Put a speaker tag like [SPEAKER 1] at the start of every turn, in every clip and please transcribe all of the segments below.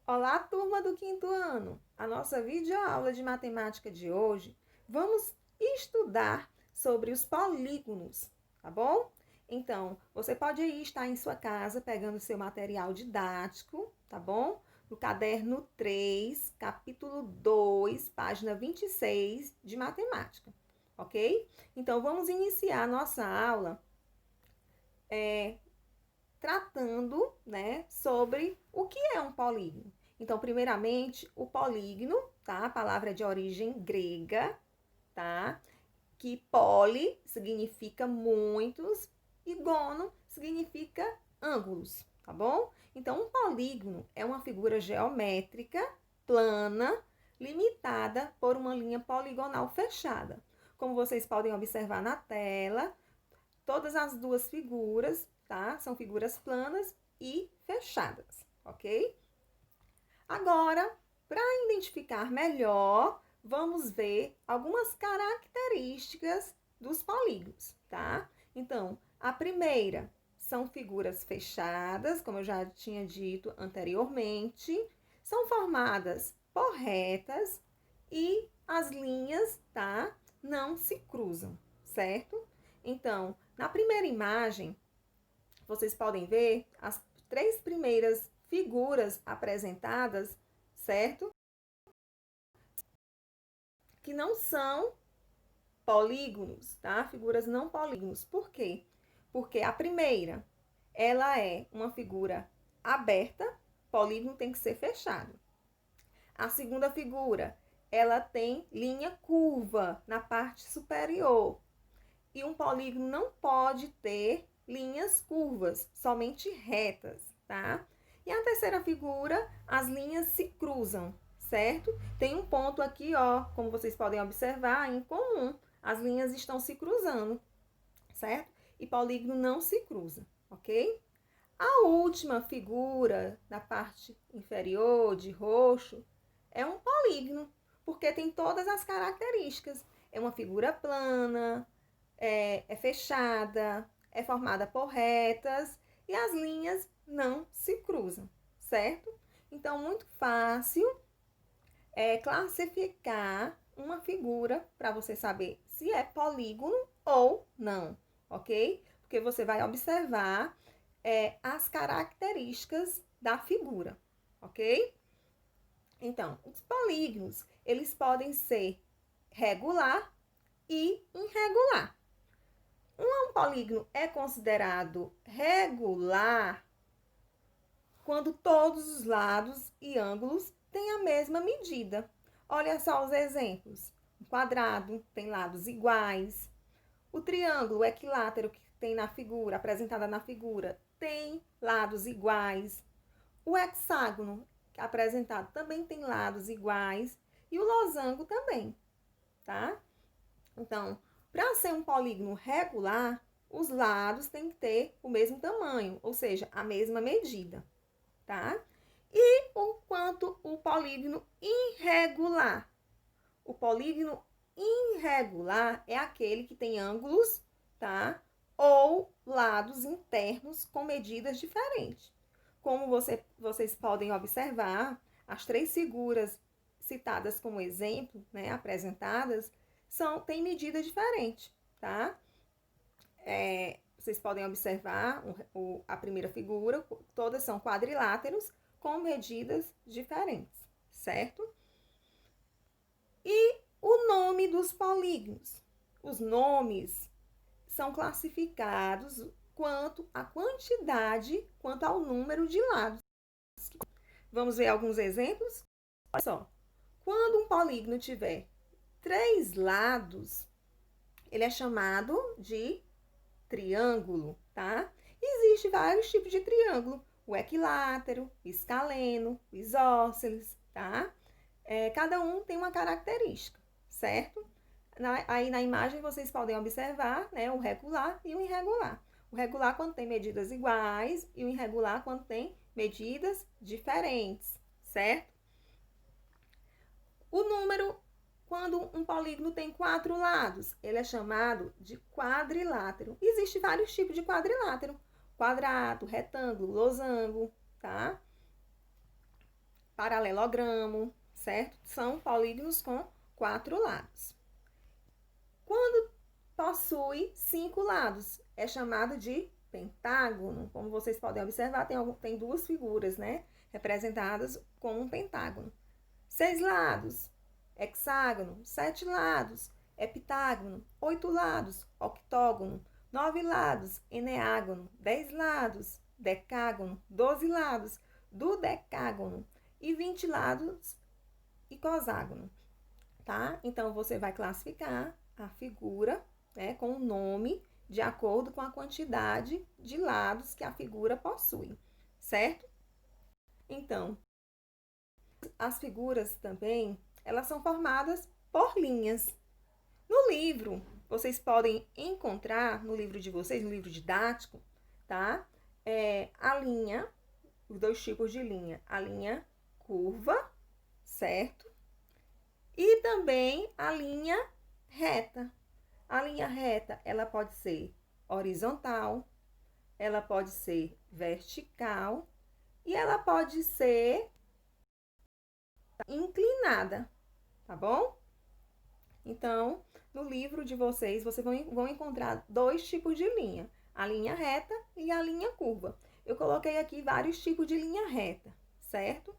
[SPEAKER 1] Olá, turma do quinto ano! A nossa videoaula de matemática de hoje, vamos estudar sobre os polígonos, tá bom? Então, você pode aí estar em sua casa pegando seu material didático, tá bom? No caderno 3, capítulo 2, página 26 de matemática, ok? Então, vamos iniciar a nossa aula tratando, né, sobre o que é um polígono. Então, primeiramente, o polígono, tá? A palavra é de origem grega, tá? Que poli significa muitos e gono significa ângulos, tá bom? Então, um polígono é uma figura geométrica plana, limitada por uma linha poligonal fechada. Como vocês podem observar na tela, todas as duas figuras, tá? São figuras planas e fechadas, ok? Agora, para identificar melhor, vamos ver algumas características dos polígonos, tá? Então, a primeira são figuras fechadas, como eu já tinha dito anteriormente, são formadas por retas e as linhas, tá? Não se cruzam, certo? Então, na primeira imagem, vocês podem ver as três primeiras figuras apresentadas, certo? Que não são polígonos, tá? Figuras não polígonos. Por quê? Porque a primeira, ela é uma figura aberta, polígono tem que ser fechado. A segunda figura, ela tem linha curva na parte superior. E um polígono não pode ter linhas curvas, somente retas, tá? E a terceira figura, as linhas se cruzam, certo? Tem um ponto aqui, ó, como vocês podem observar, em comum. As linhas estão se cruzando, certo? E polígono não se cruza, ok? A última figura, na parte inferior, de roxo, é um polígono, porque tem todas as características. É uma figura plana, é fechada, é formada por retas e as linhas não se cruzam, certo? Então, muito fácil classificar uma figura para você saber se é polígono ou não, ok? Porque você vai observar as características da figura, ok? Então, os polígonos, eles podem ser regular e irregular. Um polígono é considerado regular quando todos os lados e ângulos têm a mesma medida. Olha só os exemplos. O quadrado tem lados iguais. O triângulo equilátero que tem na figura, apresentada na figura, tem lados iguais. O hexágono apresentado também tem lados iguais. E o losango também, tá? Então, para ser um polígono regular, os lados têm que ter o mesmo tamanho, ou seja, a mesma medida, tá? E o quanto o polígono irregular? O polígono irregular é aquele que tem ângulos, tá? Ou lados internos com medidas diferentes. Como vocês podem observar, as três figuras citadas como exemplo, né, apresentadas, têm medidas diferentes, tá? Vocês podem observar a primeira figura, todas são quadriláteros com medidas diferentes, certo? E o nome dos polígonos. Os nomes são classificados quanto à quantidade, quanto ao número de lados. Vamos ver alguns exemplos? Olha só. Quando um polígono tiver 3 lados, ele é chamado de triângulo, tá? Existem vários tipos de triângulo. O equilátero, o escaleno, o isósceles, tá? Cada um tem uma característica, certo? Aí na imagem vocês podem observar, né, o regular e o irregular. O regular quando tem medidas iguais e o irregular quando tem medidas diferentes, certo? O número, quando um polígono tem 4 lados, ele é chamado de quadrilátero. Existem vários tipos de quadrilátero: quadrado, retângulo, losango, tá? paralelogramo, certo? São polígonos com 4 lados. Quando possui 5 lados, é chamado de pentágono. Como vocês podem observar, tem duas figuras, né? Representadas com um pentágono. 6 lados, hexágono. 7 lados, heptágono. 8 lados, octógono. 9 lados, eneágono. 10 lados, decágono. 12 lados, dodecágono. E 20 lados, icoságono. Tá? Então, você vai classificar a figura, né, com o nome de acordo com a quantidade de lados que a figura possui, certo? Então, as figuras também, elas são formadas por linhas. No livro, vocês podem encontrar, no livro de vocês, no livro didático, tá? A linha, os dois tipos de linha. A linha curva, certo? E também a linha reta. A linha reta, ela pode ser horizontal, ela pode ser vertical e ela pode ser inclinada, tá bom? Então, no livro de vocês vão encontrar dois tipos de linha, a linha reta e a linha curva. Eu coloquei aqui vários tipos de linha reta, certo?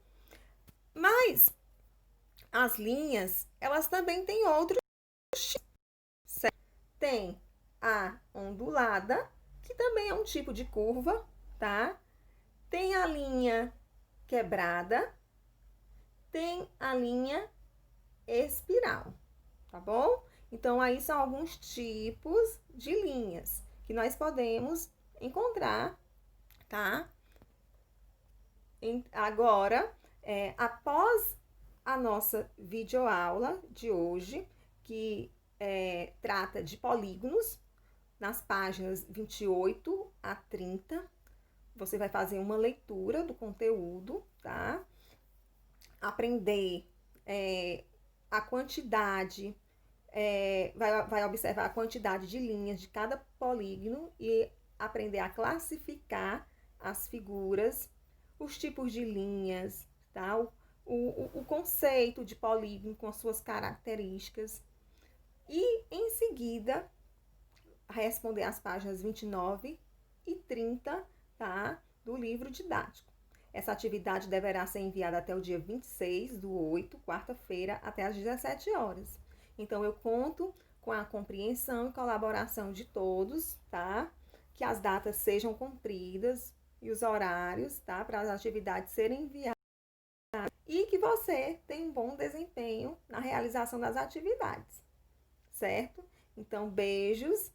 [SPEAKER 1] Mas as linhas, elas também têm outros tipos, certo? Tem a ondulada, que também é um tipo de curva, tá? Tem a linha quebrada, tem a linha espiral, tá bom? Então, aí são alguns tipos de linhas que nós podemos encontrar, tá? Agora, após a nossa videoaula de hoje, que trata de polígonos, nas páginas 28 a 30, você vai fazer uma leitura do conteúdo, tá? Aprender a quantidade, vai observar a quantidade de linhas de cada polígono e aprender a classificar as figuras, os tipos de linhas, tá? O conceito de polígono com as suas características. E, em seguida, responder as páginas 29 e 30, tá? Do livro didático. Essa atividade deverá ser enviada até o dia 26/8, quarta-feira, até às 17 horas. Então, eu conto com a compreensão e colaboração de todos, tá? Que as datas sejam cumpridas e os horários, tá? Para as atividades serem enviadas. E que você tenha um bom desempenho na realização das atividades, certo? Então, beijos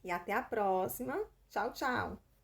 [SPEAKER 1] e até a próxima. Tchau, tchau!